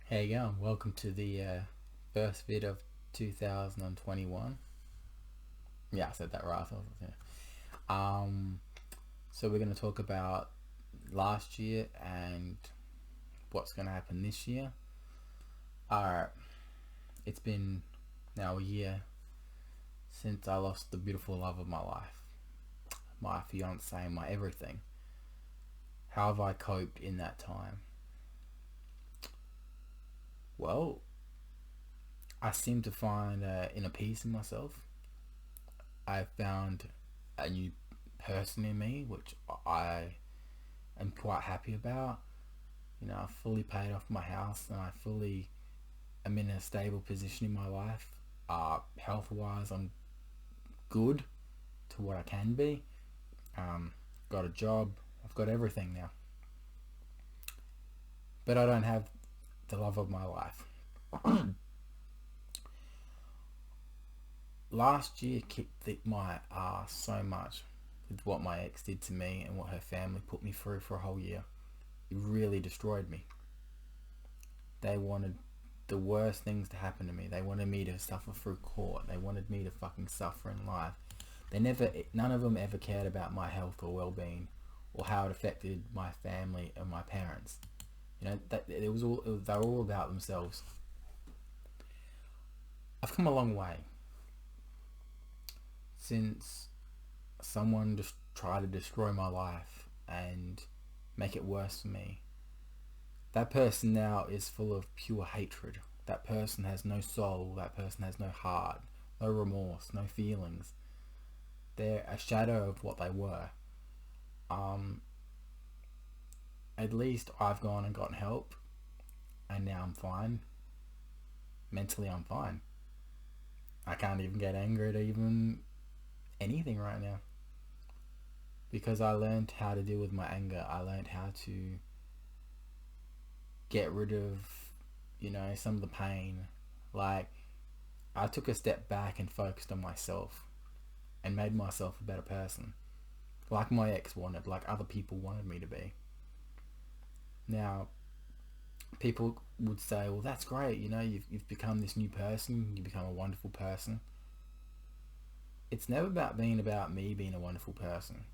How you going? Welcome to the first vid of 2021. Yeah, I said that right. Yeah. Um, so we're going to talk about last year and what's going to happen this year. Alright, it's been now a year since I lost the beautiful love of my life, my fiance, my everything. How have I coped in that time? Well, I seem to find inner peace in myself. I found a new person in me, which I am quite happy about. I fully paid off my house and I fully am in a stable position in my life. Health wise, I'm good to what I can be. Um, got a job, I've got everything now. But I don't have the love of my life. Last year kicked my ass so much with what my ex did to me and what her family put me through for a whole year. It really destroyed me. They wanted the worst things to happen to me. They wanted me to suffer through court. They wanted me to fucking suffer in life. None of them ever cared about my health or well-being or how it affected my family and my parents. They were all about themselves. I've come a long way since someone just tried to destroy my life and make it worse for me. That person now is full of pure hatred. That person has no soul. That person has no heart, no remorse, no feelings. They're a shadow of what they were. Um, at least I've gone and gotten help, and now I'm fine. Mentally, I'm fine. I can't even get angry at even anything right now because I learned how to deal with my anger. I learned how to get rid of, some of the pain. Like, I took a step back and focused on myself and made myself a better person. Like my ex wanted, like other people wanted me to be. Now, people would say, well, that's great, you've become this new person, you become a wonderful person. It's never about me being a wonderful person.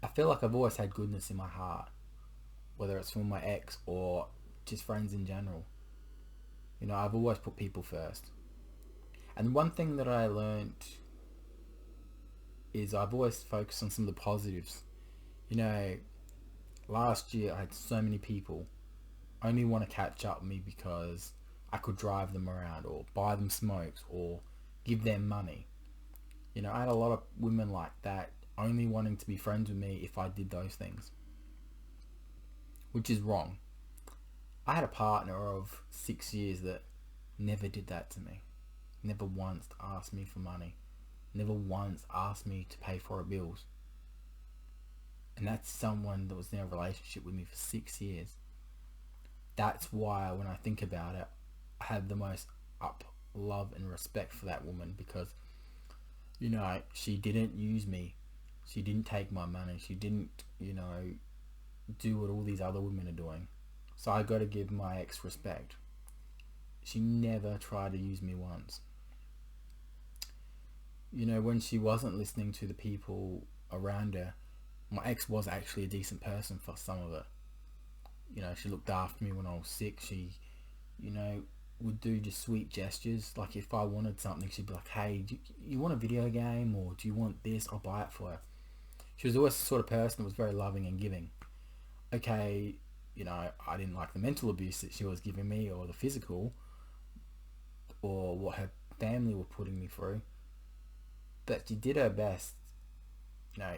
I feel like I've always had goodness in my heart, whether it's from my ex or just friends in general. I've always put people first. And one thing that I learned is I've always focused on some of the positives. You know, Last year I had so many people only want to catch up with me because I could drive them around or buy them smokes or give them money. I had a lot of women like that only wanting to be friends with me if I did those things, which is wrong. I had a partner of 6 years that never did that to me. Never once asked me for money. Never once asked me to pay for her bills. And that's someone that was in a relationship with me for 6 years. That's why when I think about it, I have the most up love and respect for that woman because, she didn't use me. She didn't take my money. She didn't, do what all these other women are doing. So I got to give my ex respect. She never tried to use me once. When she wasn't listening to the people around her, my ex was actually a decent person for some of it. She looked after me when I was sick. She, you know, would do just sweet gestures. Like if I wanted something, she'd be like, "Hey, do you want a video game or do you want this? I'll buy it for her." She was always the sort of person that was very loving and giving. Okay, I didn't like the mental abuse that she was giving me or the physical or what her family were putting me through, but she did her best.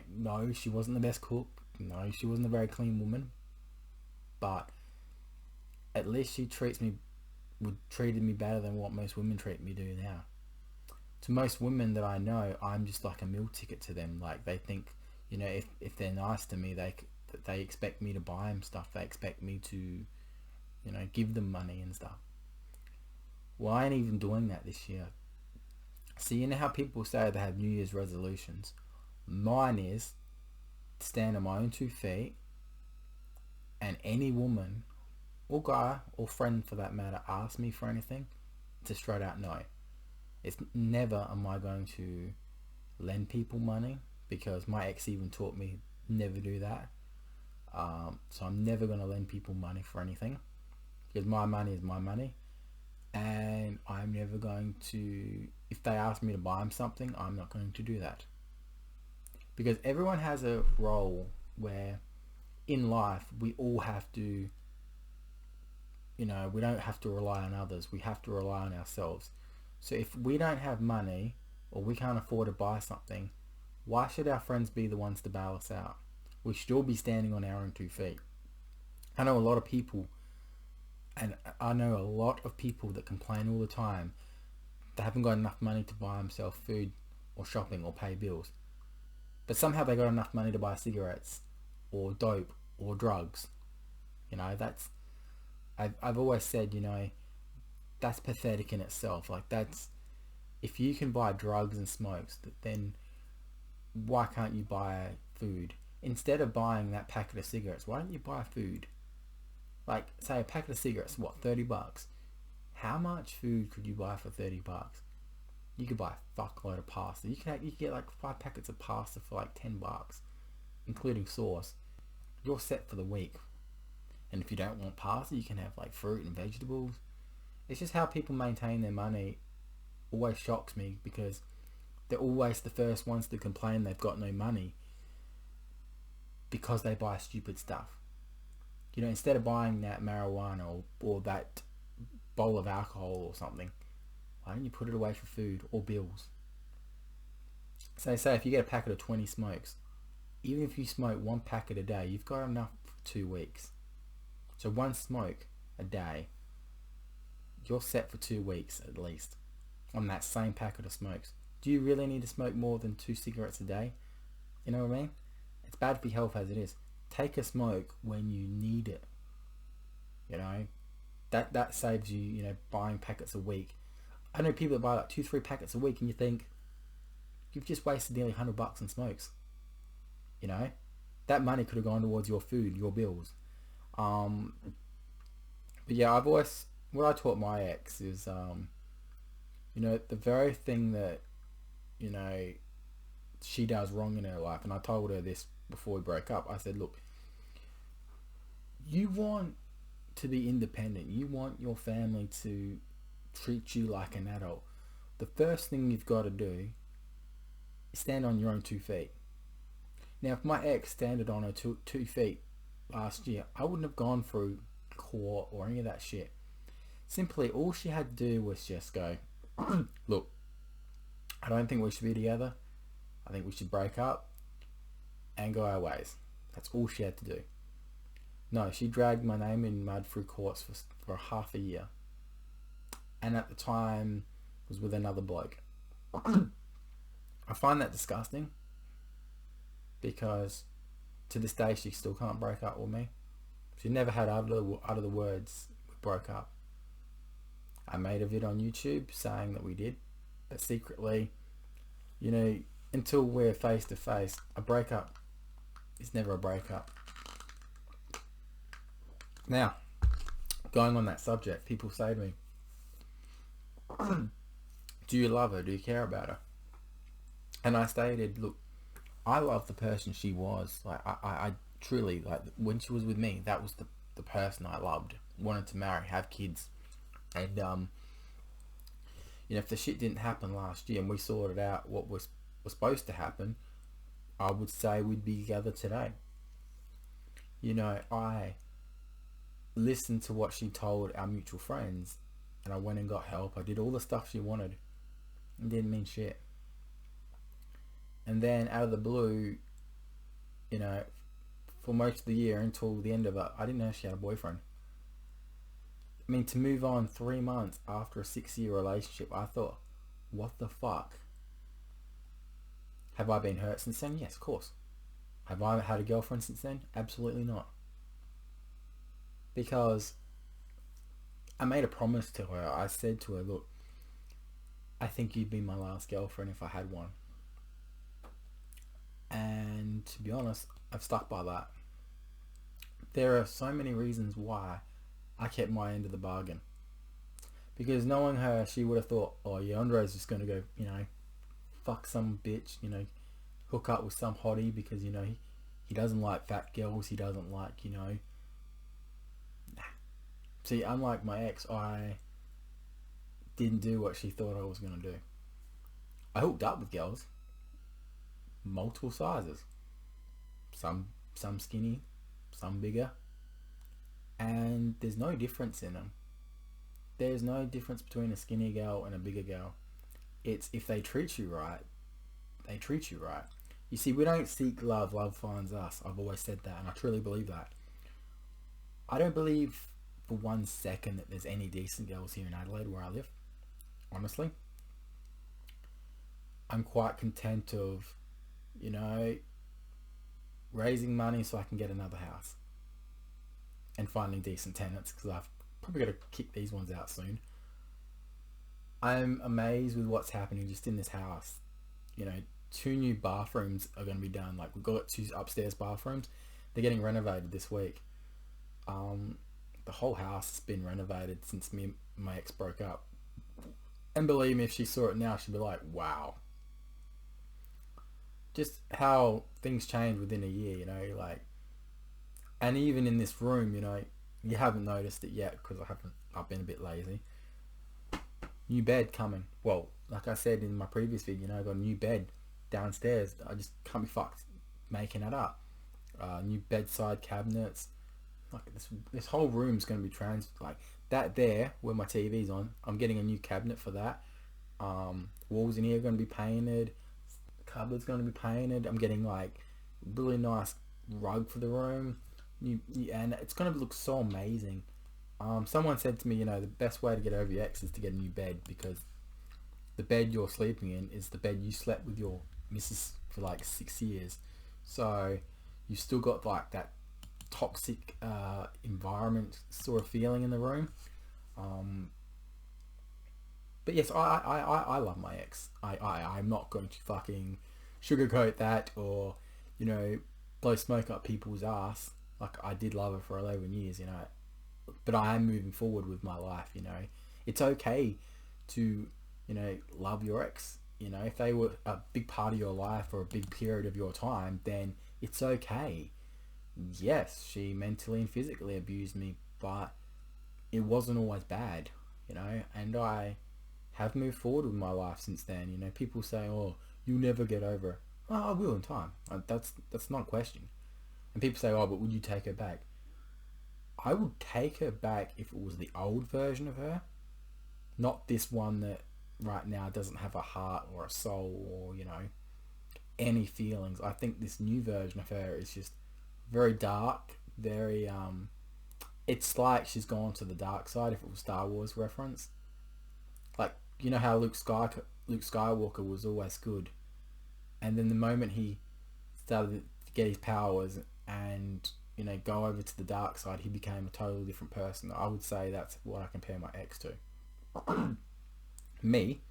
No, she wasn't the best cook. No, she wasn't a very clean woman, but at least she treated me better than what most women treat me do now. To most women that I know, I'm just like a meal ticket to them. Like they think, if they're nice to me, they expect me to buy them stuff. They expect me to, give them money and stuff. Well, I ain't even doing that this year. See, how people say they have New Year's resolutions? Mine is to stand on my own 2 feet, and any woman or guy or friend for that matter asks me for anything, it's a straight out no. It's never am I going to lend people money, because my ex even taught me never do that. So I'm never going to lend people money for anything, because my money is my money, and I'm never going to, if they ask me to buy them something, I'm not going to do that, because everyone has a role where in life we all have to, we don't have to rely on others, we have to rely on ourselves. So if we don't have money or we can't afford to buy something, why should our friends be the ones to bail us out? We should all be standing on our own 2 feet. I know a lot of people, and I know a lot of people that complain all the time they haven't got enough money to buy themselves food or shopping or pay bills. But somehow they got enough money to buy cigarettes or dope or drugs. That's, I've always said, that's pathetic in itself. Like, that's, if you can buy drugs and smokes, then why can't you buy food? Instead of buying that packet of cigarettes, why don't you buy food? Like, say a packet of cigarettes, what, $30? How much food could you buy for $30? You could buy a fuckload of pasta. You could get like 5 packets of pasta for like $10, including sauce. You're set for the week. And if you don't want pasta, you can have like fruit and vegetables. It's just how people maintain their money always shocks me, because they're always the first ones to complain they've got no money because they buy stupid stuff. Instead of buying that marijuana or that bowl of alcohol or something, why don't you put it away for food or bills? So say if you get a packet of 20 smokes, even if you smoke 1 packet a day, you've got enough for 2 weeks. So 1 smoke a day, you're set for 2 weeks at least on that same packet of smokes. Do you really need to smoke more than 2 cigarettes a day? You know what I mean? It's bad for your health as it is. Take a smoke when you need it. That saves you, buying packets a week. I know people that buy like 2-3 packets a week, and you think you've just wasted nearly $100 on smokes. That money could have gone towards your food, your bills. But yeah, what I taught my ex is, the very thing that, she does wrong in her life, and I told her this before we broke up. I said, look, you want to be independent. You want your family to treat you like an adult. The first thing you've got to do is stand on your own 2 feet. Now, if my ex standed on her 2 feet last year, I wouldn't have gone through court or any of that shit. Simply, all she had to do was just go, look, I don't think we should be together. I think we should break up and go our ways. That's all she had to do. No, she dragged my name in mud through courts for half a year. And at the time was with another bloke. I find that disgusting, because to this day she still can't break up with me. She never had out of the words we broke up. I made a vid on YouTube saying that we did, but secretly, until we're face to face, a breakup is never a breakup. Now, going on that subject, people say to me, do you love her? Do you care about her? And I stated, look, I love the person she was. Like, I truly, like, when she was with me, that was the person I loved, wanted to marry, have kids. And, if the shit didn't happen last year and we sorted out what was supposed to happen, I would say we'd be together today. I listened to what she told our mutual friends, and I went and got help. I did all the stuff she wanted. It didn't mean shit. And then out of the blue, for most of the year until the end of it, I didn't know she had a boyfriend. I mean, to move on 3 months after a 6-year relationship, I thought, what the fuck? Have I been hurt since then? Yes, of course. Have I had a girlfriend since then? Absolutely not. Because I made a promise to her. I said to her, look, I think you'd be my last girlfriend if I had one. And to be honest, I've stuck by that. There are so many reasons why I kept my end of the bargain. Because knowing her, she would have thought, oh yeah, Andre's just going to go, fuck some bitch, hook up with some hottie because, he doesn't like fat girls, he doesn't like, Nah. See, unlike my ex, I didn't do what she thought I was going to do. I hooked up with girls, multiple sizes. Some skinny, some bigger. And there's no difference in them. There's no difference between a skinny girl and a bigger girl. It's if they treat you right, they treat you right. You see, we don't seek love, love finds us. I've always said that, and I truly believe that. I don't believe for 1 second that there's any decent girls here in Adelaide where I live. Honestly. I'm quite content of, raising money so I can get another house. And finding decent tenants, because I've probably got to kick these ones out soon. I'm amazed with what's happening just in this house. 2 new bathrooms are going to be done. Like, we've got 2 upstairs bathrooms. They're getting renovated this week. The whole house has been renovated since me and my ex broke up. And believe me, if she saw it now, she'd be like, wow. Just how things change within a year, like, and even in this room, you haven't noticed it yet because I've been a bit lazy. New bed coming. Well, like I said in my previous video, I got a new bed downstairs. I just can't be fucked making it up. New bedside cabinets. Like this whole room's going to be like that there where my TV's on. I'm getting a new cabinet for that. Walls in here are going to be painted. Cupboard's going to be painted. I'm getting like really nice rug for the room. And it's going to look so amazing. Someone said to me, the best way to get over your ex is to get a new bed, because the bed you're sleeping in is the bed you slept with your missus for like 6 years. So you've still got like that toxic environment sort of feeling in the room. But yes, I love my ex. I'm not going to fucking sugarcoat that or, blow smoke up people's ass. Like, I did love her for 11 years, but I am moving forward with my life, It's okay to, love your ex. If they were a big part of your life or a big period of your time, then it's okay. Yes, she mentally and physically abused me, but it wasn't always bad, and I have moved forward with my life since then. People say, oh, you'll never get over it. Oh, I will in time. That's not a question. And people say, oh, but would you take her back? I would take her back if it was the old version of her, not this one that right now doesn't have a heart or a soul or, any feelings. I think this new version of her is just very dark, very, it's like she's gone to the dark side, if it was Star Wars reference. Like, how Luke Skywalker was always good. And then the moment he started to get his powers and, go over to the dark side, he became a totally different person. I would say that's what I compare my ex to. Me,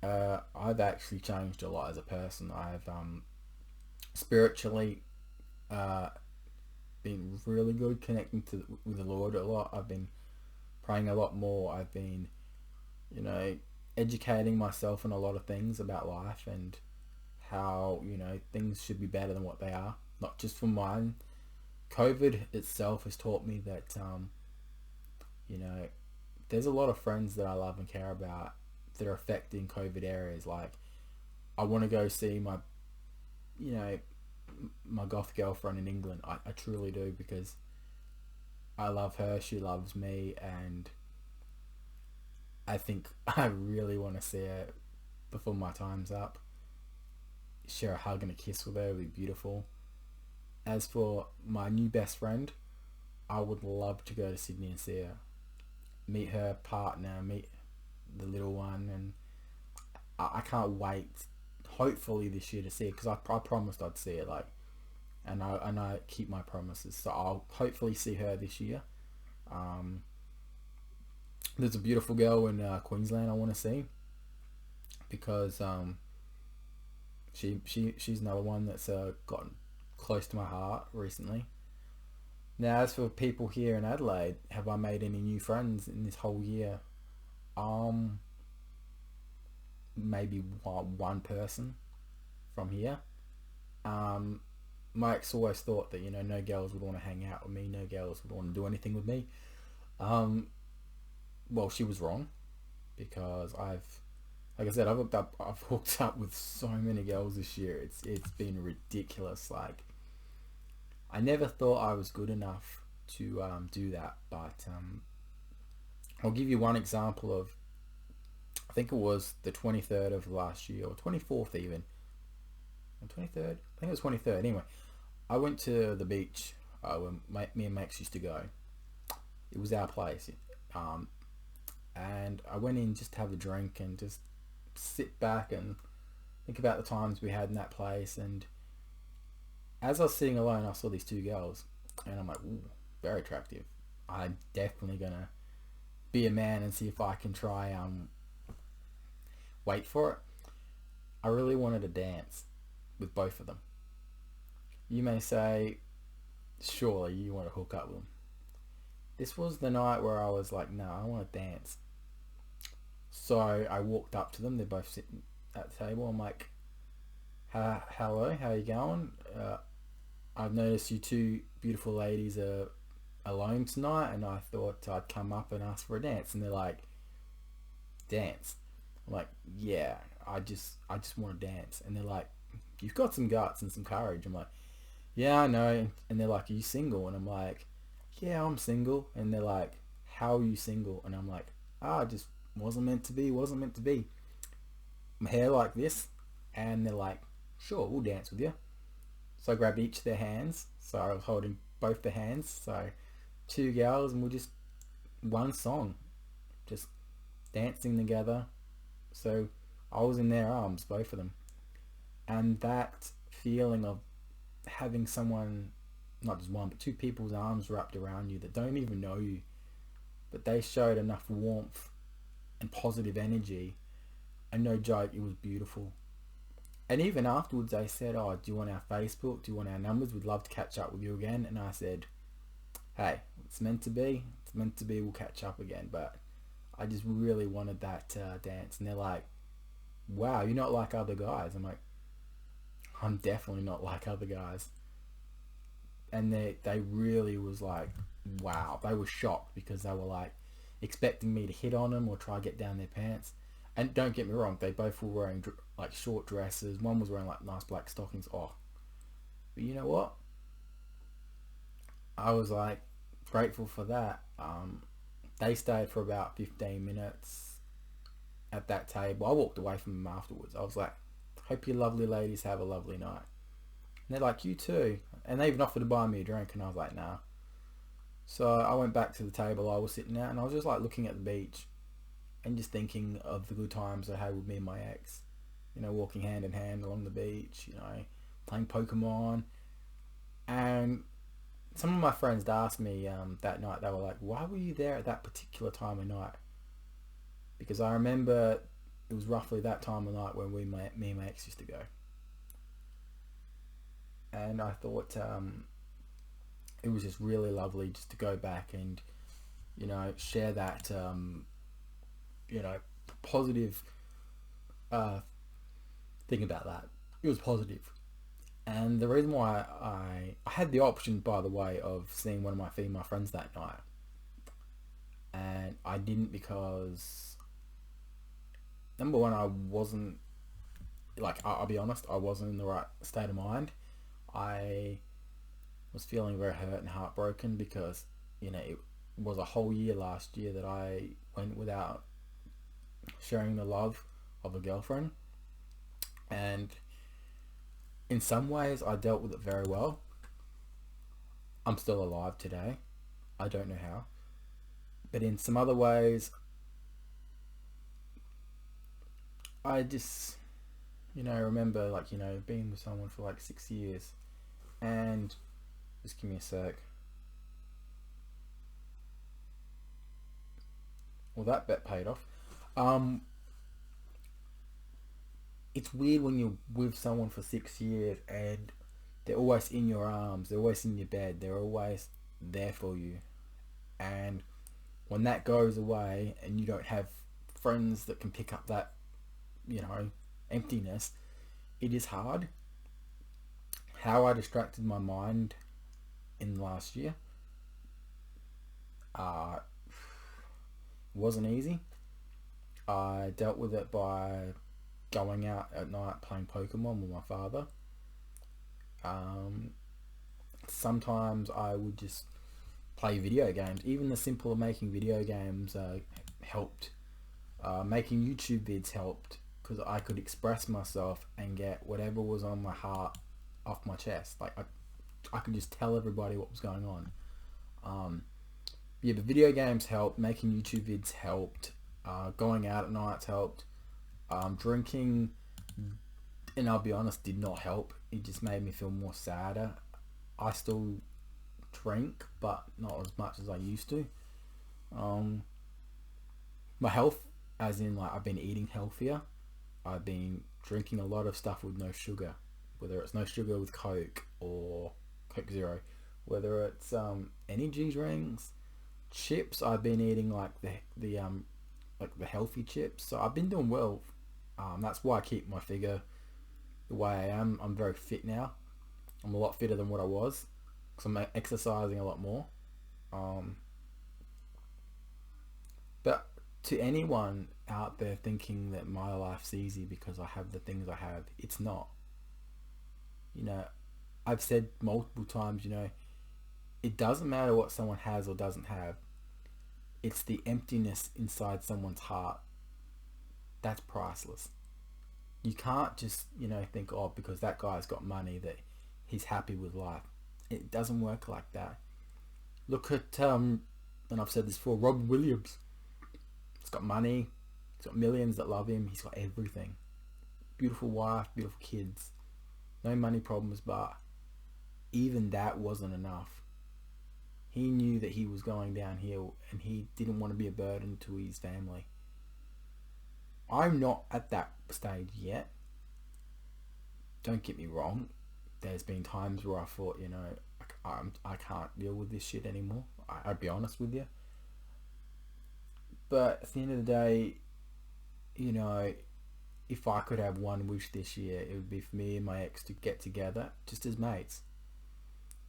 I've actually changed a lot as a person. I've spiritually been really good connecting with the Lord a lot. I've been praying a lot more. I've been, educating myself on a lot of things about life and how, things should be better than what they are. Not just for mine. COVID itself has taught me that, there's a lot of friends that I love and care about that are affecting COVID areas. Like, I want to go see my goth girlfriend in England. I truly do, because I love her, she loves me, and I think I really want to see her before my time's up. Share a hug and a kiss with her would be beautiful. As for my new best friend, I would love to go to Sydney and see her. Meet her partner, meet the little one, and I can't wait, hopefully this year, to see it, because I promised I'd see it, like, and I keep my promises, so I'll hopefully see her this year. There's a beautiful girl in Queensland I want to see, because she's another one that's gotten close to my heart recently. Now, as for people here in Adelaide, have I made any new friends in this whole year? Um, Maybe one person from here. Um, my ex always thought that no girls would want to hang out with me, no girls would want to do anything with me. Um, well, she was wrong because like I said, I've hooked up with so many girls this year. It's been ridiculous. Like I never thought I was good enough to do that, but I'll give you one example of. I think it was the 23rd of last year or 24th even. 23rd? I think it was 23rd. Anyway, I went to the beach when me and Max used to go. It was our place. Um, and I went in just to have a drink and just sit back and think about the times we had in that place. And as I was sitting alone, I saw these two girls, and I'm like, ooh, very attractive. I'm definitely gonna be a man and see if I can try wait for it. I really wanted to dance with both of them. You may say, surely you want to hook up with them. This was the night where I was like, no, I want to dance. So I walked up to them. They're both sitting at the table. I'm like, hello, how you going? I've noticed you two beautiful ladies are alone tonight, and I thought I'd come up and ask for a dance. And they're like, dance? I'm like, yeah, I just want to dance. And they're like, you've got some guts and some courage. I'm like, yeah, I know. And they're like, are you single? And I'm like, yeah, I'm single. And they're like, how are you single? And I'm like, just wasn't meant to be, wasn't meant to be. My hair like this. And they're like, sure, we'll dance with you. So I grabbed each of their hands. So I was holding both the hands. So two girls, and we'll just one song, just dancing together. So I was in their arms, both of them. And that feeling of having someone, not just one, but two people's arms wrapped around you that don't even know you, but they showed enough warmth and positive energy. And no joke, it was beautiful. And even afterwards, they said, oh, do you want our Facebook? Do you want our numbers? We'd love to catch up with you again. And I said, hey, it's meant to be. It's meant to be. We'll catch up again. But I just really wanted that dance. And they're like, wow, you're not like other guys. I'm like, I'm definitely not like other guys. And they really was like, wow. They were shocked because they were like expecting me to hit on them or try to get down their pants. And don't get me wrong, they both were wearing like short dresses. One was wearing like nice black stockings. Oh, but you know what? I was like grateful for that. They stayed for about 15 minutes at that table. I walked away from them afterwards. I was like, hope you lovely ladies have a lovely night. And they're like, you too. And they even offered to buy me a drink, and I was like, nah. So I went back to the table I was sitting at, and I was just like looking at the beach and just thinking of the good times I had with me and my ex. Walking hand in hand along the beach, playing Pokemon. And some of my friends asked me that night, they were like, why were you there at that particular time of night? Because I remember it was roughly that time of night when me and my ex used to go. And I thought it was just really lovely just to go back and, share that, positive thing about that. It was positive. And the reason why I had the option, by the way, of seeing one of my female friends that night, and I didn't because number one, I wasn't like I'll be honest, I wasn't in the right state of mind. I was feeling very hurt and heartbroken because it was a whole year last year that I went without sharing the love of a girlfriend, and in some ways I dealt with it very well. I'm still alive today. I don't know how. But in some other ways, I just, remember being with someone for like 6 years. And just give me a sec. Well, that bet paid off. Um, it's weird when you're with someone for 6 years and they're always in your arms, they're always in your bed, they're always there for you. And when that goes away and you don't have friends that can pick up that, emptiness, it is hard. How I distracted my mind in the last year wasn't easy. I dealt with it by going out at night playing Pokemon with my father. Sometimes I would just play video games. Even the simple of making video games helped. Making YouTube vids helped because I could express myself and get whatever was on my heart off my chest. Like I could just tell everybody what was going on. But video games helped. Making YouTube vids helped. Going out at nights helped. Drinking, and I'll be honest, did not help. It just made me feel more sadder. I still drink, but not as much as I used to. My health, as in I've been eating healthier. I've been drinking a lot of stuff with no sugar, whether it's no sugar with Coke or Coke Zero, whether it's energy drinks, chips. I've been eating the healthy chips, so I've been doing well. That's why I keep my figure the way I am. I'm very fit now. I'm a lot fitter than what I was because I'm exercising a lot more. But to anyone out there thinking that my life's easy because I have the things I have, it's not. I've said multiple times, it doesn't matter what someone has or doesn't have. It's the emptiness inside someone's heart. That's priceless. You can't just, think, oh, because that guy's got money that he's happy with life. It doesn't work like that. Look at, and I've said this before, Robin Williams. He's got money. He's got millions that love him. He's got everything. Beautiful wife, beautiful kids. No money problems, but even that wasn't enough. He knew that he was going downhill and he didn't want to be a burden to his family. I'm not at that stage yet. Don't get me wrong. There's been times where I thought, I can't deal with this shit anymore. I'd be honest with you. But at the end of the day, if I could have one wish this year, it would be for me and my ex to get together just as mates.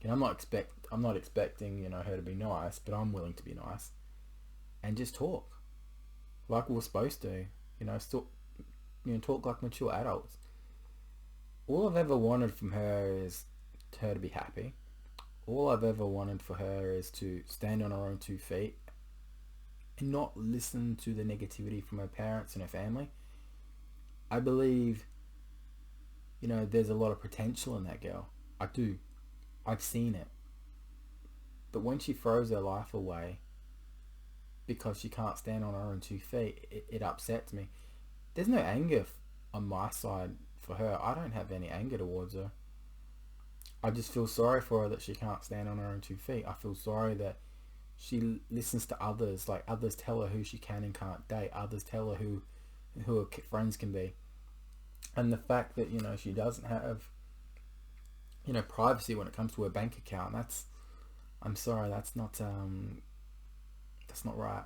I'm not expecting, her to be nice, but I'm willing to be nice. And just talk. Like we're supposed to. Talk like mature adults. All I've ever wanted from her is her to be happy. All I've ever wanted for her is to stand on her own 2 feet and not listen to the negativity from her parents and her family. I believe, there's a lot of potential in that girl. I do. I've seen it. But when she throws her life away because she can't stand on her own 2 feet, it upsets me. There's no anger on my side for her. I don't have any anger towards her. I just feel sorry for her that she can't stand on her own 2 feet. I feel sorry that she listens to others. Like, others tell her who she can and can't date. Others tell her who her friends can be. And the fact that, she doesn't have, privacy when it comes to her bank account, I'm sorry, that's not right.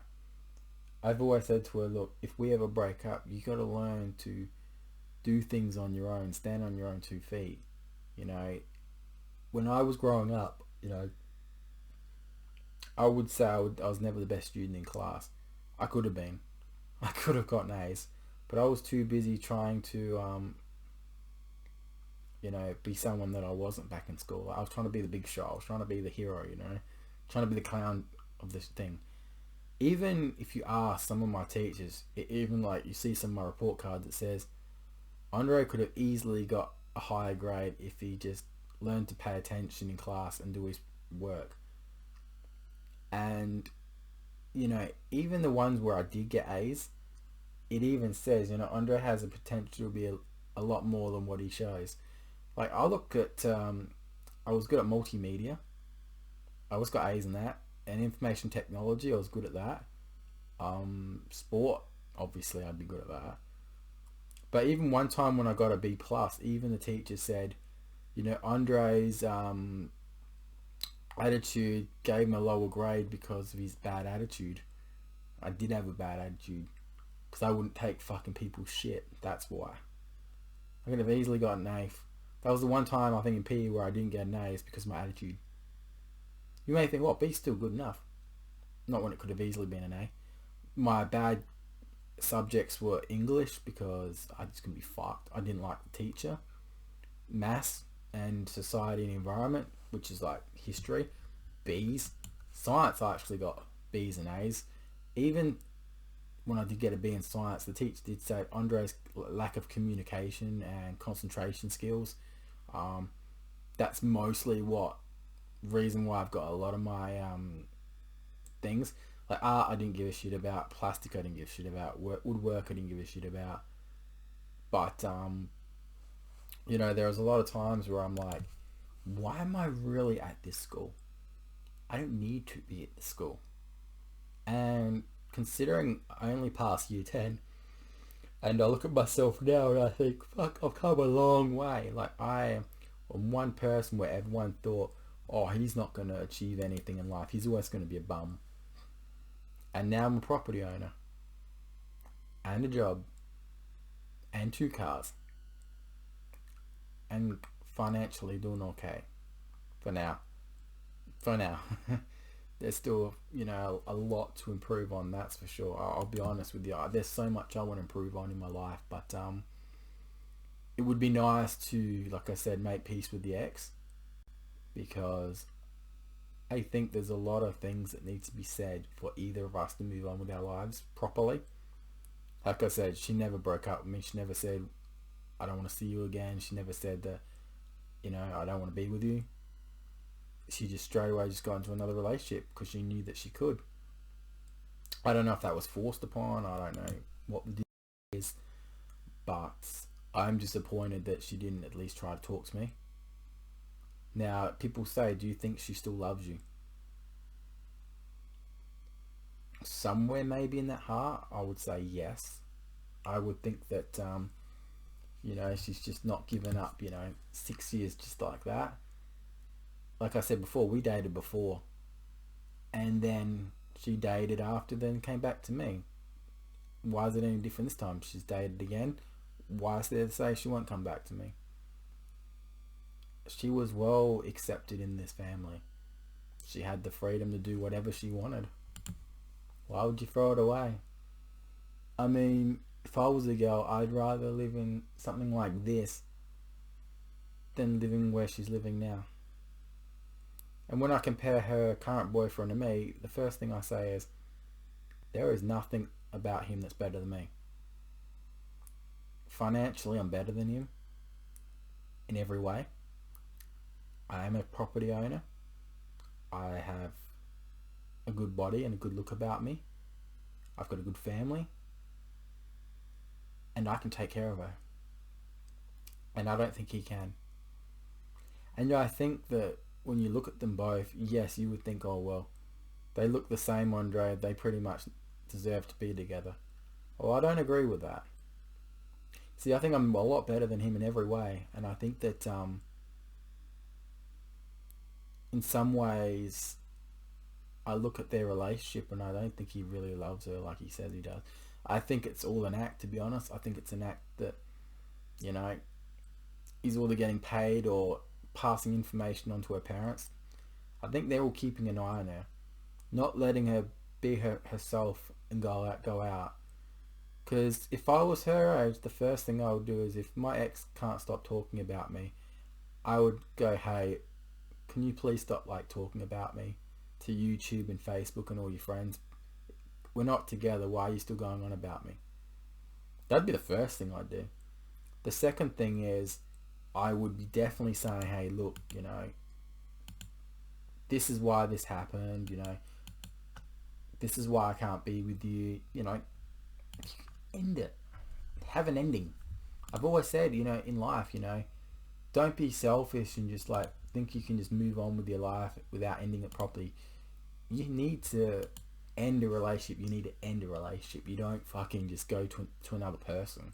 I've always said to her, look, if we ever break up, you got to learn to do things on your own, stand on your own 2 feet. When I was growing up, I would say I was never the best student in class. I could have been. I could have gotten A's, but I was too busy trying to, be someone that I wasn't back in school. I was trying to be the big shot. I was trying to be the hero, trying to be the clown of this thing. Even if you ask some of my teachers, even you see some of my report cards, it says Andre could have easily got a higher grade if he just learned to pay attention in class and do his work. And even the ones where I did get A's, it even says Andre has the potential to be a lot more than what he shows. Like, I look at I was good at multimedia. I always got A's in that. And information technology, I was good at that. Sport, obviously I'd be good at that. But even one time when I got a B+, even the teacher said, Andre's attitude gave him a lower grade because of his bad attitude. I did have a bad attitude because I wouldn't take fucking people's shit. That's why. I could have easily got an A. That was the one time I think in PE where I didn't get an A is because of my attitude. You may think, well, B's still good enough. Not when it could have easily been an A. My bad subjects were English because I just couldn't be fucked. I didn't like the teacher. Maths and society and environment, which is like history, B's. Science, I actually got B's and A's. Even when I did get a B in science, the teacher did say Andre's lack of communication and concentration skills. That's mostly what reason why I've got a lot of my things. Like art, I didn't give a shit about. Plastic, I didn't give a shit about. Woodwork, I didn't give a shit about. But you know, there was a lot of times where I'm like, why am I really at this school? I don't need to be at the school. And considering I only passed year 10, and I look at myself now and I think, fuck, I've come a long way. Like I am one person where everyone thought, oh, he's not going to achieve anything in life. He's always going to be a bum. And now I'm a property owner. And a job. And 2 cars. And financially doing okay. For now. There's still, you know, a lot to improve on, that's for sure. I'll be honest with you. There's so much I want to improve on in my life. But it would be nice to, like I said, make peace with the ex. Because I think there's a lot of things that need to be said for either of us to move on with our lives properly. Like I said, she never broke up with me. She never said, I don't want to see you again. She never said that, you know, I don't want to be with you. She just straight away just got into another relationship because she knew that she could. I don't know if that was forced upon. I don't know what the deal is. But I'm disappointed that she didn't at least try to talk to me. Now, people say, do you think she still loves you? Somewhere maybe in that heart, I would say yes. I would think that, you know, she's just not given up, you know, 6 years just like that. Like I said before, we dated before. And then she dated after, then came back to me. Why is it any different this time? She's dated again. Why is there to say she won't come back to me? She was well accepted in this family. She had the freedom to do whatever she wanted. Why would you throw it away? I mean, if I was a girl, I'd rather live in something like this than living where she's living now. And when I compare her current boyfriend to me, the first thing I say is, there is nothing about him that's better than me. Financially, I'm better than him in every way. I am a property owner. I have a good body and a good look about me. I've got a good family. And I can take care of her. And I don't think he can. And I think that when you look at them both, yes, you would think, oh, well, they look the same, Andre. They pretty much deserve to be together. Well, I don't agree with that. See, I think I'm a lot better than him in every way. And I think that in some ways, I look at their relationship and I don't think he really loves her like he says he does. I think it's all an act, to be honest. I think it's an act that, you know, he's either getting paid or passing information on to her parents. I think they're all keeping an eye on her, not letting her be herself and go out. Because if I was her age, the first thing I would do is, if my ex can't stop talking about me, I would go, hey, can you please stop talking about me to YouTube and Facebook and all your friends? We're not together. Why are you still going on about me? That'd be the first thing I'd do. The second thing is, I would be definitely saying, hey, look, you know, this is why this happened, you know, this is why I can't be with you, you know, end it. Have an ending. I've always said, you know, in life, you know, don't be selfish and just think you can just move on with your life without ending it properly. You need to end a relationship. You need to end a relationship. You don't fucking just go to another person.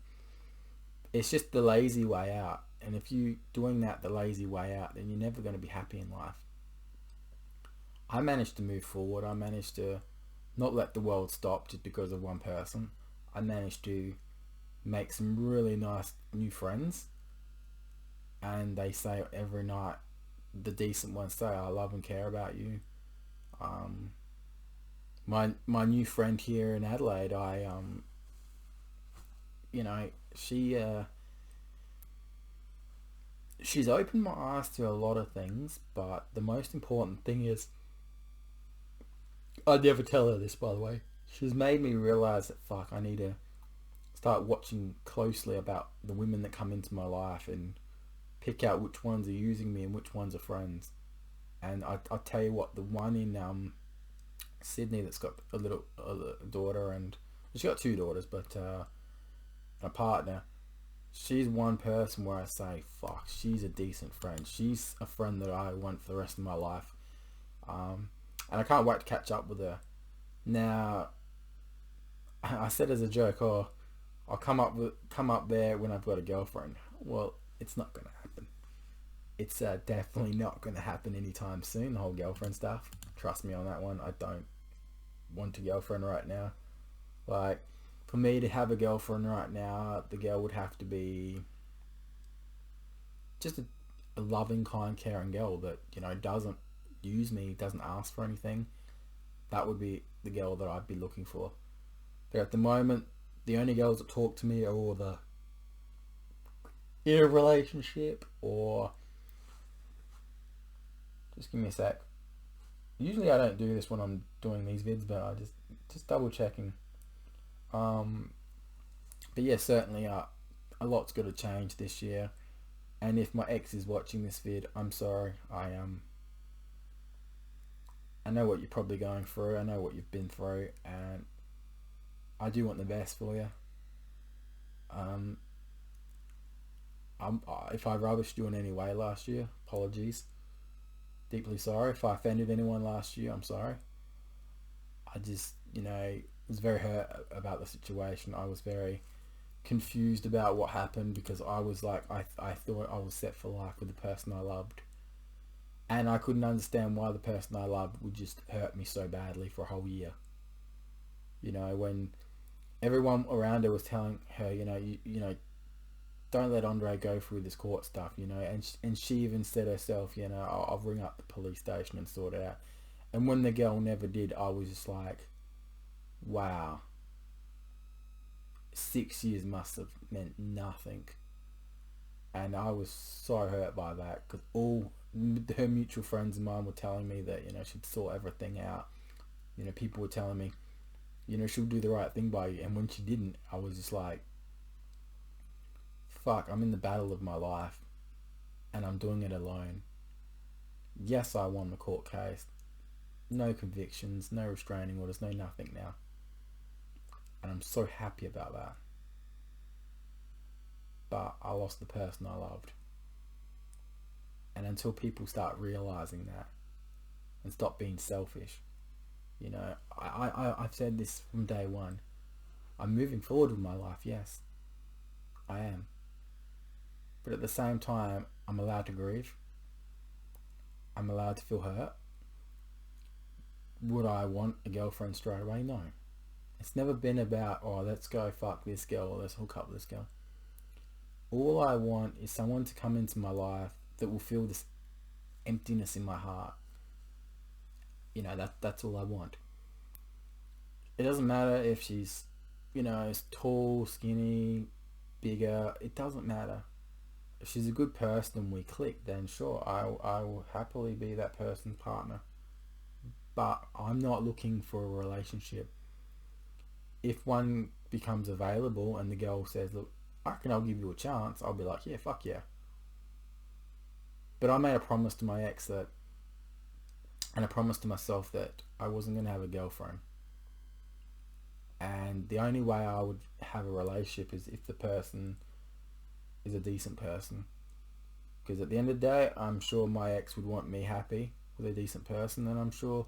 It's just the lazy way out. And if you're doing that the lazy way out, then you're never going to be happy in life. I managed to move forward. I managed to not let the world stop just because of one person. I managed to make some really nice new friends, and they say every night, the decent ones say, "I love and care about you." Um, my new friend here in Adelaide, you know, she's opened my eyes to a lot of things, but the most important thing is, I never tell her this, by the way. She's made me realize that fuck, I need to start watching closely about the women that come into my life and pick out which ones are using me and which ones are friends. And I tell you what, the one in Sydney that's got a daughter, and she's got two daughters, but a partner. She's one person where I say, fuck, she's a decent friend. She's a friend that I want for the rest of my life. Um, and I can't wait to catch up with her. Now, I said as a joke, oh, I'll come up there when I've got a girlfriend. Well, it's not gonna happen. It's definitely not gonna happen anytime soon. The whole girlfriend stuff. Trust me on that one. I don't want a girlfriend right now. Like, for me to have a girlfriend right now, the girl would have to be just a loving, kind, caring girl that, doesn't use me, doesn't ask for anything. That would be the girl that I'd be looking for. But at the moment, the only girls that talk to me are all the in a relationship, or just give me a sec. Usually I don't do this when I'm doing these vids, but I just double checking. But yeah, certainly a lot's got to change this year. And if my ex is watching this vid, I'm sorry. I know what you're probably going through. I know what you've been through, and I do want the best for you. Um, if I rubbished you in any way last year, apologies. Deeply sorry. If I offended anyone last year, I'm sorry. I just, was very hurt about the situation. I was very confused about what happened, because I was like, I thought I was set for life with the person I loved. And I couldn't understand why the person I loved would just hurt me so badly for a whole year. When everyone around her was telling her, don't let Andre go through this court stuff, and she even said herself, I'll ring up the police station and sort it out. And when the girl never did, I was just like, wow, 6 years must have meant nothing. And I was so hurt by that, because all her mutual friends of mine were telling me that, she'd sort everything out. People were telling me, she'll do the right thing by you. And when she didn't, I was just like, fuck, I'm in the battle of my life, and I'm doing it alone. Yes, I won the court case. No convictions, no restraining orders, no nothing now. And I'm so happy about that. But I lost the person I loved. And until people start realizing that and stop being selfish, I've said this from day one. I'm moving forward with my life, yes. I am. But at the same time, I'm allowed to grieve. I'm allowed to feel hurt. Would I want a girlfriend straight away? No. It's never been about, oh, let's go fuck this girl, or let's hook up with this girl. All I want is someone to come into my life that will feel this emptiness in my heart. That's all I want. It doesn't matter if she's, tall, skinny, bigger. It doesn't matter. If she's a good person and we click, then sure, I will happily be that person's partner. But I'm not looking for a relationship. If one becomes available and the girl says, look, I reckon I'll give you a chance, I'll be like, yeah, fuck yeah. But I made a promise to my ex and a promise to myself that I wasn't going to have a girlfriend. And the only way I would have a relationship is if the person is a decent person. Because at the end of the day, I'm sure my ex would want me happy with a decent person, and I'm sure,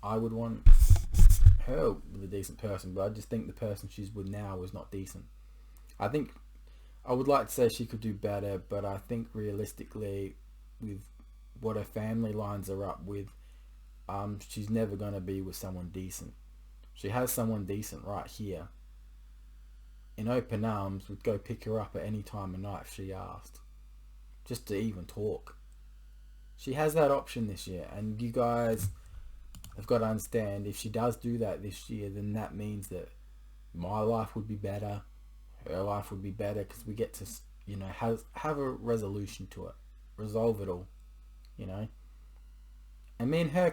I would want her with a decent person. But I just think the person she's with now is not decent. I think I would like to say she could do better, but I think realistically, with what her family lines are up with, she's never going to be with someone decent. She has someone decent right here. In open arms, would go pick her up at any time of night if she asked. Just to even talk. She has that option this year, and you guys have got to understand, if she does do that this year, then that means that my life would be better, her life would be better, because we get to, you know, have a resolution to it, resolve it all, you know. And me and her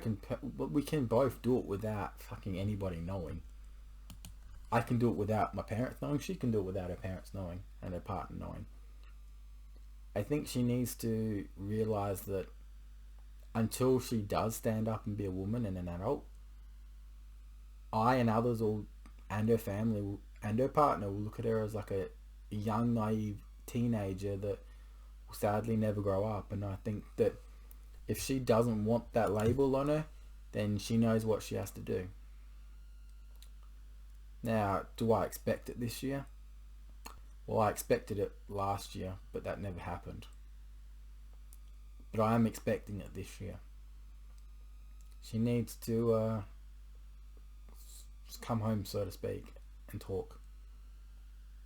we can both do it without fucking anybody knowing. I can do it without my parents knowing. She can do it without her parents knowing and her partner knowing. I think she needs to realize that until she does stand up and be a woman and an adult, I and others and her family and her partner will look at her as like a young, naive teenager that will sadly never grow up. And I think that if she doesn't want that label on her, then she knows what she has to do. Now, do I expect it this year? Well, I expected it last year, but that never happened. But I am expecting it this year. She needs to come home, so to speak, and talk.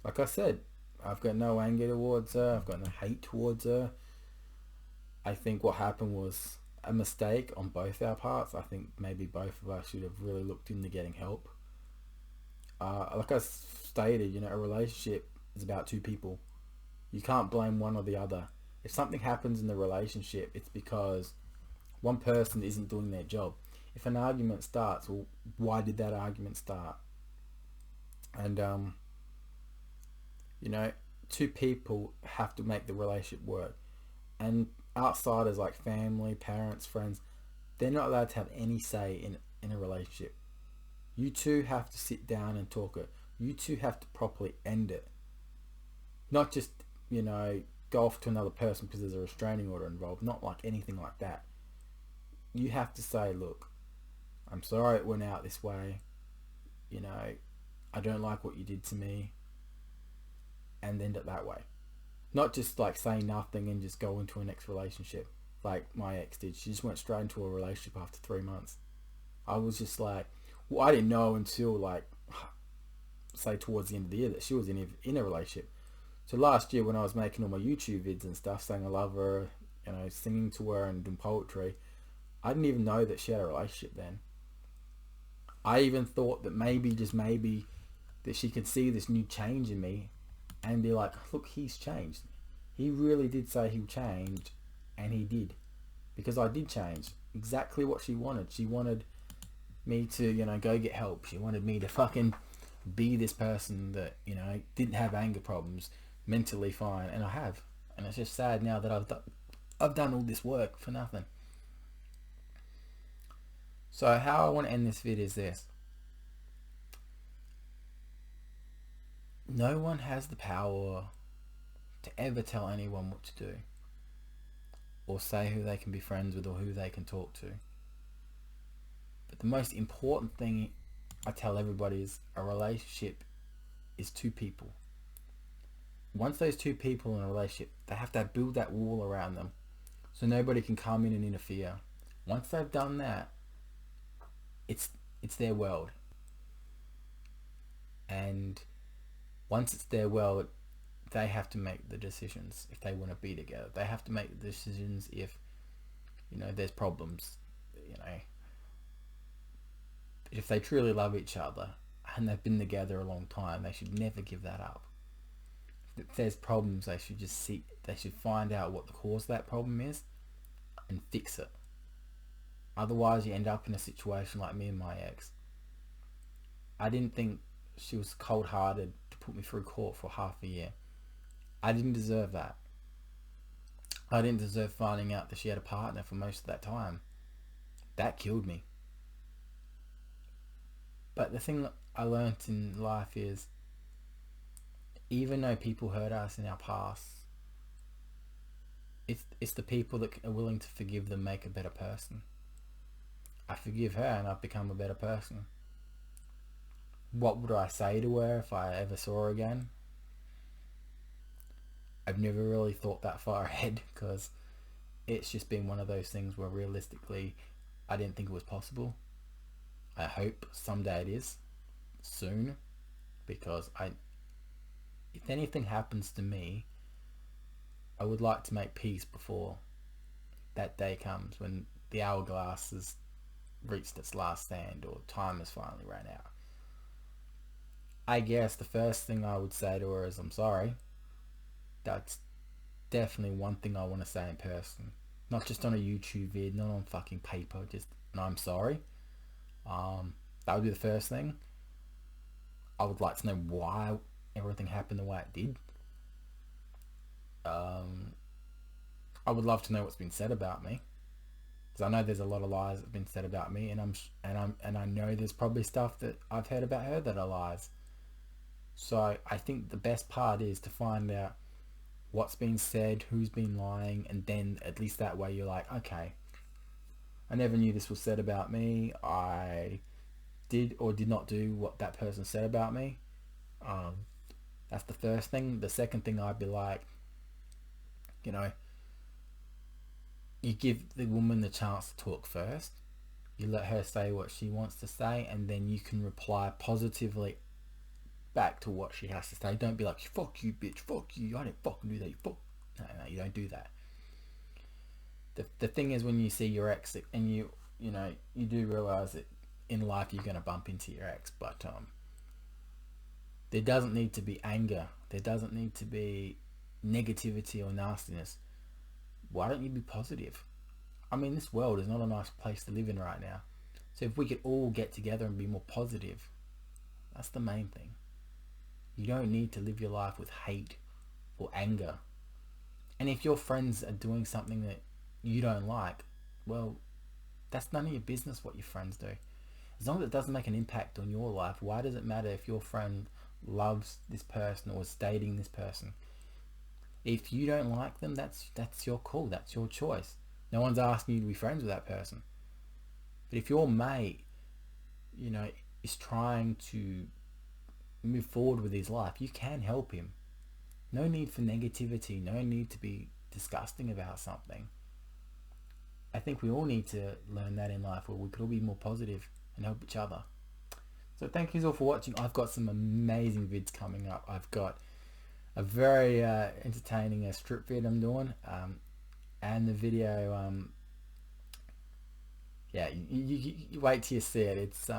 Like I said, I've got no anger towards her. I've got no hate towards her. I think what happened was a mistake on both our parts. I think maybe both of us should have really looked into getting help. Like I stated, you know, a relationship is about two people. You can't blame one or the other. If something happens in the relationship, it's because one person isn't doing their job. If an argument starts, well, why did that argument start? And you know, two people have to make the relationship work. And outsiders like family, parents, friends, they're not allowed to have any say in a relationship. You two have to sit down and talk it. You two have to properly end it. Not just, you know, go off to another person because there's a restraining order involved. Not like anything like that. You have to say, look, I'm sorry it went out this way. You know, I don't like what you did to me. And end it that way. Not just like say nothing and just go into a next relationship like my ex did. She just went straight into a relationship after 3 months. I was just like, well, I didn't know until like, say towards the end of the year that she was in a relationship. So last year when I was making all my YouTube vids and stuff, saying I love her, you know, singing to her and doing poetry, I didn't even know that she had a relationship then. I even thought that maybe, just maybe, that she could see this new change in me and be like, look, he's changed. He really did say he'll change, and he did. Because I did change. Exactly what she wanted. She wanted me to, you know, go get help. She wanted me to fucking be this person that, you know, didn't have anger problems, mentally fine, and I have. And it's just sad now that I've done all this work for nothing. So how I want to end this video is this. No one has the power to ever tell anyone what to do, or say who they can be friends with or who they can talk to. But the most important thing I tell everybody is a relationship is two people. Once those two people in a relationship, they have to build that wall around them so nobody can come in and interfere. Once they've done that, it's their world. And once it's their world, they have to make the decisions if they want to be together. They have to make the decisions if, you know, there's problems, you know. If they truly love each other and they've been together a long time, they should never give that up. If there's problems, they should find out what the cause of that problem is and fix it. Otherwise, you end up in a situation like me and my ex. I didn't think she was cold-hearted to put me through court for half a year. I didn't deserve that. I didn't deserve finding out that she had a partner for most of that time. That killed me. But the thing that I learnt in life is, even though people hurt us in our past, it's the people that are willing to forgive them make a better person. I forgive her and I've become a better person. What would I say to her if I ever saw her again? I've never really thought that far ahead, because it's just been one of those things where realistically I didn't think it was possible. I hope someday it is, soon, because if anything happens to me, I would like to make peace before that day comes when the hourglass has reached its last stand or time has finally ran out. I guess the first thing I would say to her is I'm sorry. That's definitely one thing I want to say in person. Not just on a YouTube vid, not on fucking paper, just and I'm sorry. That would be the first thing. I would like to know why everything happened the way it did. I would love to know what's been said about me, because I know there's a lot of lies that have been said about me, and I know there's probably stuff that I've heard about her that are lies. So I think the best part is to find out what's been said, who's been lying, and then at least that way you're like, okay, I never knew this was said about me. I did or did not do what that person said about me. That's the first thing. The second thing, I'd be like, you know, you give the woman the chance to talk first. You let her say what she wants to say, and then you can reply positively back to what she has to say. Don't be like, fuck you, bitch, fuck you, I didn't fucking do that, you fuck. No, you don't do that. The thing is, when you see your ex, and you know, you do realize that in life you're going to bump into your ex, but there doesn't need to be anger. There doesn't need to be negativity or nastiness. Why don't you be positive? I mean, this world is not a nice place to live in right now. So if we could all get together and be more positive, that's the main thing. You don't need to live your life with hate or anger. And if your friends are doing something that you don't like, well, that's none of your business what your friends do. As long as it doesn't make an impact on your life, why does it matter if your friend loves this person or is dating this person? If you don't like them, that's your call, that's your choice. No one's asking you to be friends with that person. But if your mate, you know, is trying to move forward with his life, you can help him. No need for negativity, no need to be disgusting about something. I think we all need to learn that in life, where we could all be more positive and help each other. So thank you all for watching. I've got some amazing vids coming up. I've got a very entertaining strip vid I'm doing, and the video, yeah, you wait till you see it. It's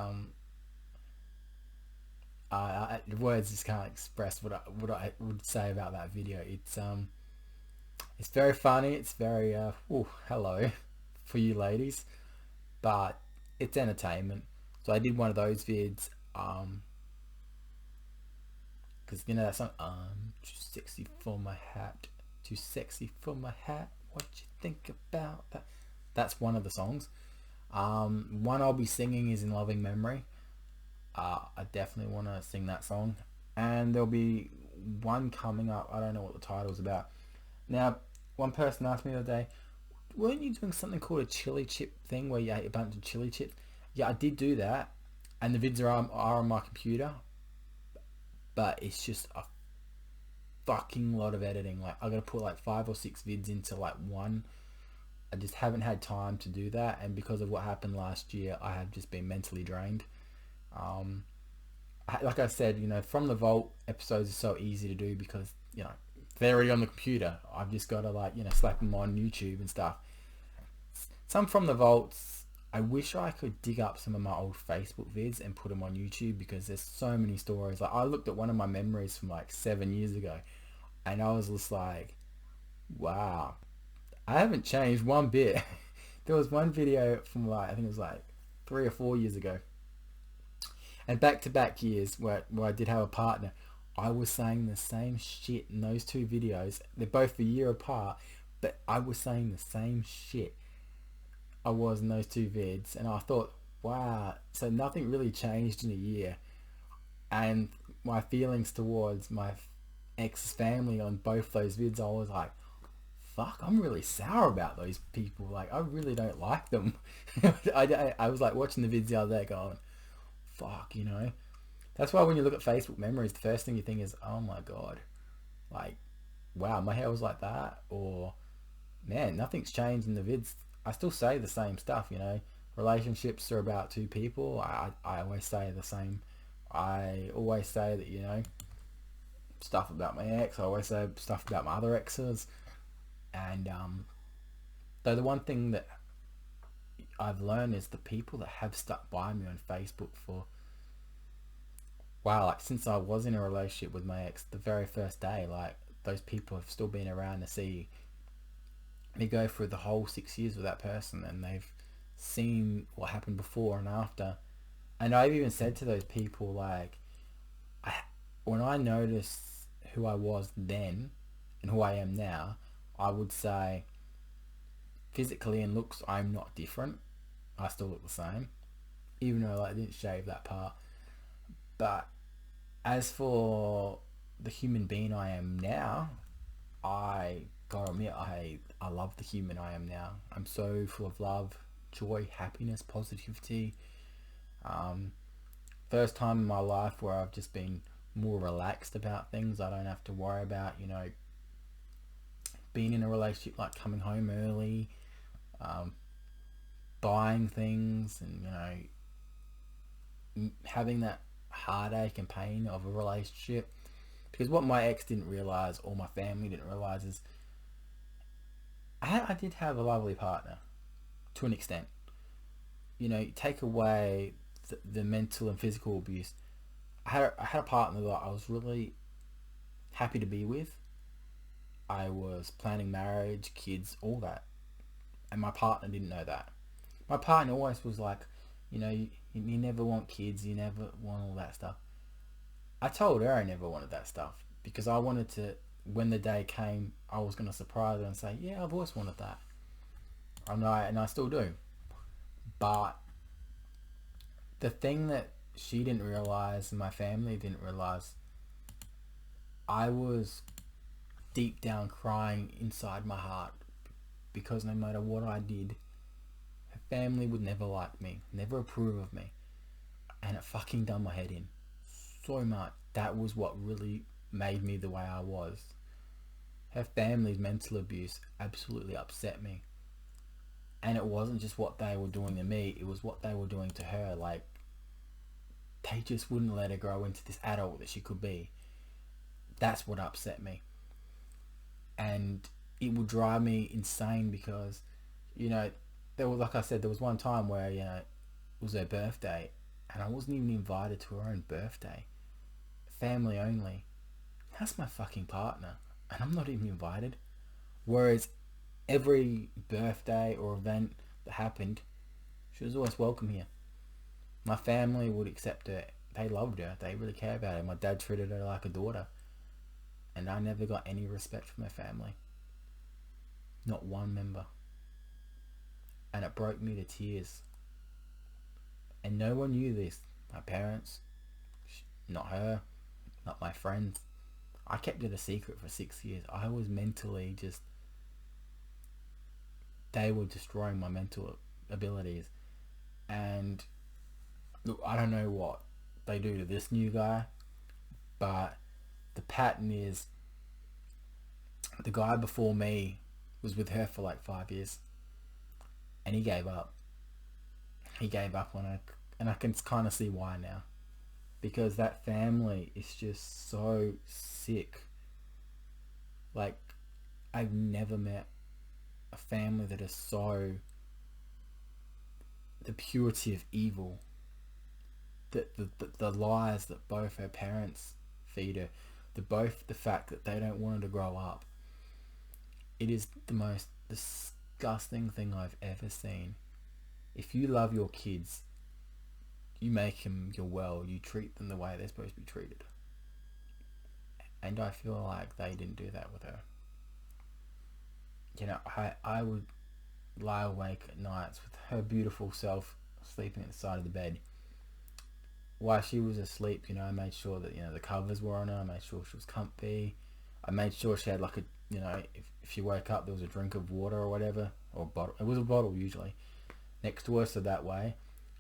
words just can't express what I would say about that video. It's very funny. It's very hello for you ladies, but it's entertainment. So I did one of those vids, because you know that song, I'm too sexy for my hat, too sexy for my hat, what you think about that? That's one of the songs. One I'll be singing is In Loving Memory. I definitely want to sing that song, and there'll be one coming up. I don't know what the title's about. Now, one person asked me the other day, weren't you doing something called a chili chip thing where you ate a bunch of chili chips? Yeah, I did do that, and the vids are on my computer, but it's just a fucking lot of editing. Like, I gotta put like 5 or 6 vids into like one. I just haven't had time to do that, and because of what happened last year, I have just been mentally drained. Like I said, you know, From the Vault episodes are so easy to do because, you know, they're already on the computer. I've just got to, like, you know, slap them on YouTube and stuff. Some From the Vaults, I wish I could dig up some of my old Facebook vids and put them on YouTube, because there's so many stories. Like, I looked at one of my memories from like 7 years ago, and I was just like, wow, I haven't changed one bit. There was one video from like, I think it was like 3 or 4 years ago, and back-to-back years where I did have a partner, I was saying the same shit in those 2 videos. They're both a year apart, but I was saying the same shit I was in those 2 vids, and I thought, wow, so nothing really changed in a year. And my feelings towards my ex-family on both those vids, I was like, fuck, I'm really sour about those people. Like, I really don't like them. I was like watching the vids the other day going, fuck, you know. That's why when you look at Facebook memories, the first thing you think is, oh my god, like, wow, my hair was like that, or man, nothing's changed in the vids. I still say the same stuff, you know. relationships are about two people. I always say the same. I always say that, stuff about my ex. I always say stuff about my other exes. And though the one thing that I've learned is the people that have stuck by me on Facebook for, wow, like since I was in a relationship with my ex, the very first day, like those people have still been around to see me go through the whole 6 years with that person, and they've seen what happened before and after. And I've even said to those people, like, I, when I noticed who I was then and who I am now, I would say physically and looks, I'm not different. I still look the same, even though like, I didn't shave that part. But as for the human being I am now, I gotta admit, I love the human I am now. I'm so full of love, joy, happiness, positivity. Um, First time in my life where I've just been more relaxed about things. I don't have to worry about, being in a relationship, like coming home early, um, buying things, and having that heartache and pain of a relationship. Because what my ex didn't realize, or my family didn't realize, is I did have a lovely partner to an extent. Take away the mental and physical abuse. I had a partner that I was really happy to be with. I was planning marriage, kids, all that. And my partner didn't know that. My partner always was like, you never want kids, you never want all that stuff. I told her I never wanted that stuff because I wanted to, when the day came, I was going to surprise her and say, yeah, I've always wanted that. And I still do. But the thing that she didn't realize and my family didn't realize, I was deep down crying inside my heart because no matter what I did, her family would never like me, never approve of me. And it fucking done my head in so much. That was what really made me the way I was. Her family's mental abuse absolutely upset me. And it wasn't just what they were doing to me, it was what they were doing to her. Like, they just wouldn't let her grow into this adult that she could be. That's what upset me. And it would drive me insane because, there was, like I said, there was one time where, it was her birthday and I wasn't even invited to her own birthday. Family only. That's my fucking partner. And I'm not even invited. Whereas every birthday or event that happened, she was always welcome here. My family would accept her. They loved her. They really cared about her. My dad treated her like a daughter. And I never got any respect from her family. Not one member. And it broke me to tears. And no one knew this. My parents, not her, not my friends. I kept it a secret for 6 years. I was mentally just... They were destroying my mental abilities. And look, I don't know what they do to this new guy, but the pattern is the guy before me was with her for like 5 years and he gave up. He gave up on her, and I can kind of see why now, because that family is just so sick. Like, I've never met a family that is so the purity of evil. The lies that both her parents feed her, the fact that they don't want her to grow up. It is the most disgusting thing I've ever seen. If you love your kids, you make them your well, you treat them the way they're supposed to be treated. And I feel like they didn't do that with her. I would lie awake at nights with her beautiful self sleeping at the side of the bed. While she was asleep, I made sure that, the covers were on her. I made sure she was comfy. I made sure she had like a, if she woke up, there was a drink of water or whatever, or a bottle. It was a bottle usually next to her, so that way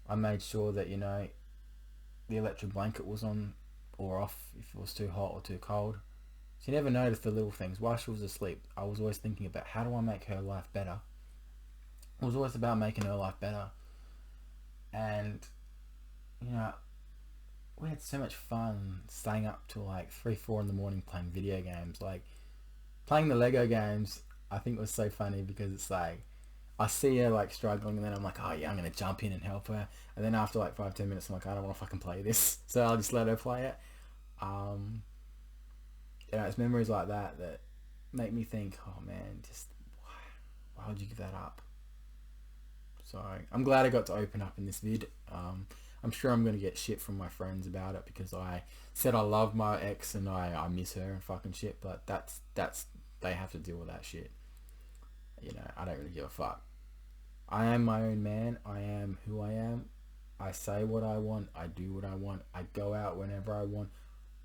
I made sure that, the electric blanket was on or off if it was too hot or too cold. She never noticed the little things. While she was asleep, I was always thinking about how do I make her life better. It was always about making her life better. And you know, we had so much fun staying up till like 3, 4 in the morning playing video games. Like playing the Lego games, I think was so funny because it's like I see her like struggling, and then I'm like, oh yeah, I'm gonna jump in and help her. And then after like 5, 10 minutes, I'm like, I don't want to fucking play this, so I'll just let her play it. Um, it's memories like that that make me think, oh man, just why would you give that up? So I'm glad I got to open up in this vid. I'm sure I'm gonna get shit from my friends about it because I said I love my ex and I miss her and fucking shit. But that's they have to deal with that shit. You know, I don't really give a fuck. I am my own man. I am who I am. I say what I want. I do what I want. I go out whenever I want.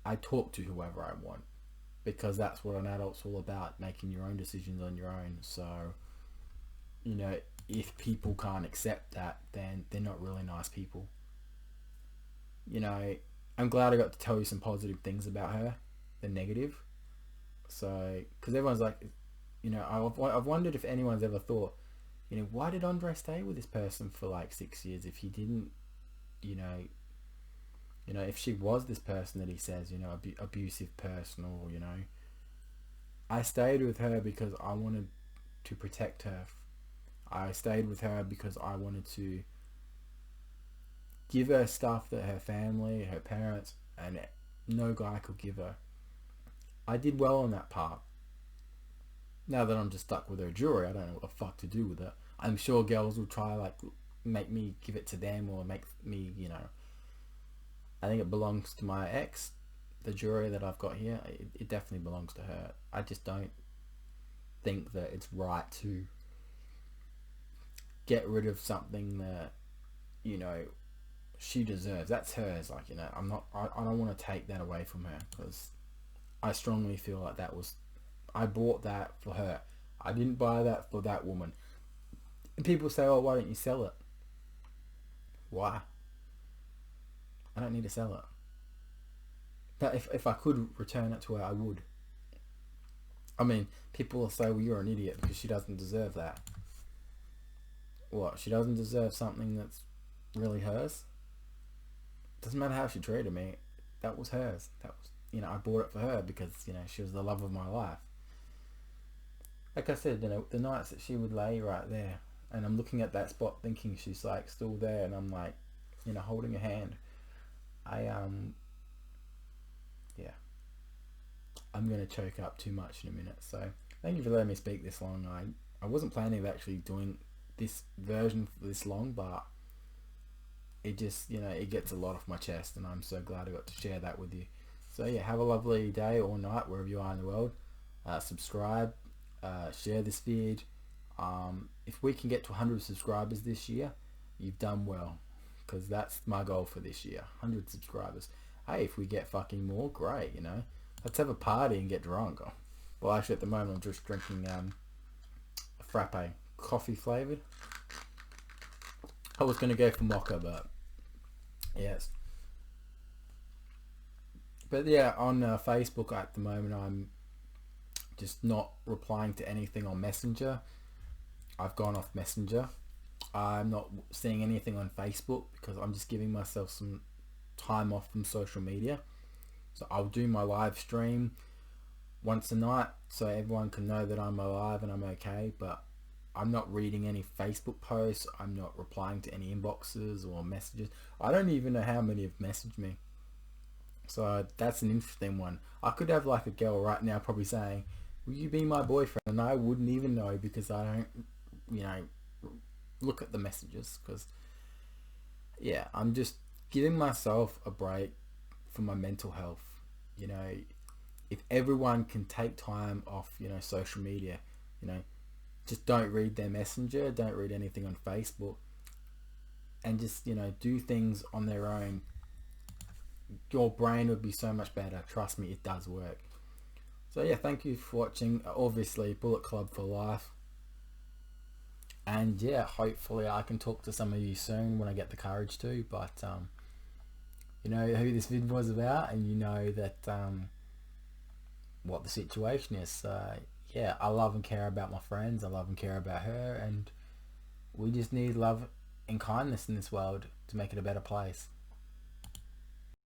I talk to whoever I want because that's what an adult's all about, making your own decisions on your own. So, you know, if people can't accept that, then they're not really nice people. You know, I'm glad I got to tell you some positive things about her, the negative. So, because everyone's like, you know, I've wondered if anyone's ever thought, you know, why did Andre stay with this person for like 6 years if he didn't, you know, if she was this person that he says, you know, abusive person, or you know, I stayed with her because I wanted to protect her. I stayed with her because I wanted to give her stuff that her family, her parents, and no guy could give her. I did well on that part. Now that I'm just stuck with her jewelry, I don't know what the fuck to do with it. I'm sure girls will try like make me give it to them or make me, you know. I think it belongs to my ex. The jewelry that I've got here, it definitely belongs to her. I just don't think that it's right to get rid of something that, you know, she deserves. That's hers. Like, you know, I don't want to take that away from her because I strongly feel like I bought that for her. I didn't buy that for that woman. And people say, oh, why don't you sell it? Why? I don't need to sell it. But if I could return it to her, I would. I mean, people will say, well, you're an idiot because she doesn't deserve that. What? She doesn't deserve something that's really hers? Doesn't matter how she treated me. That was hers. That was, you know, I bought it for her because, you know, she was the love of my life. Like I said, you know, the nights that she would lay right there, and I'm looking at that spot thinking she's like still there, and I'm like, you know, holding her hand. Yeah, I'm gonna choke up too much in a minute. So thank you for letting me speak this long. I wasn't planning of actually doing this version for this long, but it just, you know, it gets a lot off my chest, and I'm so glad I got to share that with you. So yeah, have a lovely day or night wherever you are in the world. Subscribe, share this vid. If we can get to 100 subscribers this year, you've done well, because that's my goal for this year, 100 subscribers. Hey, if we get fucking more, great, you know. Let's have a party and get drunk. Well, actually, at the moment, I'm just drinking a frappe, coffee flavoured. I was going to go for mocha, but yes. But yeah, on Facebook at the moment, I'm just not replying to anything on Messenger. I've gone off Messenger. I'm not seeing anything on Facebook because I'm just giving myself some time off from social media. So I'll do my live stream once a night so everyone can know that I'm alive and I'm okay, but I'm not reading any Facebook posts. I'm not replying to any inboxes or messages. I don't even know how many have messaged me. So that's an interesting one. I could have like a girl right now probably saying, will you be my boyfriend? And I wouldn't even know because I don't, you know, look at the messages. Because yeah, I'm just giving myself a break for my mental health. You know, if everyone can take time off, you know, social media, you know, just don't read their messenger, don't read anything on Facebook, and just, you know, do things on their own, your brain would be so much better. Trust me, it does work. So yeah, thank you for watching. Obviously, Bullet Club for life. And yeah, hopefully I can talk to some of you soon when I get the courage to. But you know who this vid was about, and you know that what the situation is. Yeah, I love and care about my friends. I love and care about her, and we just need love and kindness in this world to make it a better place.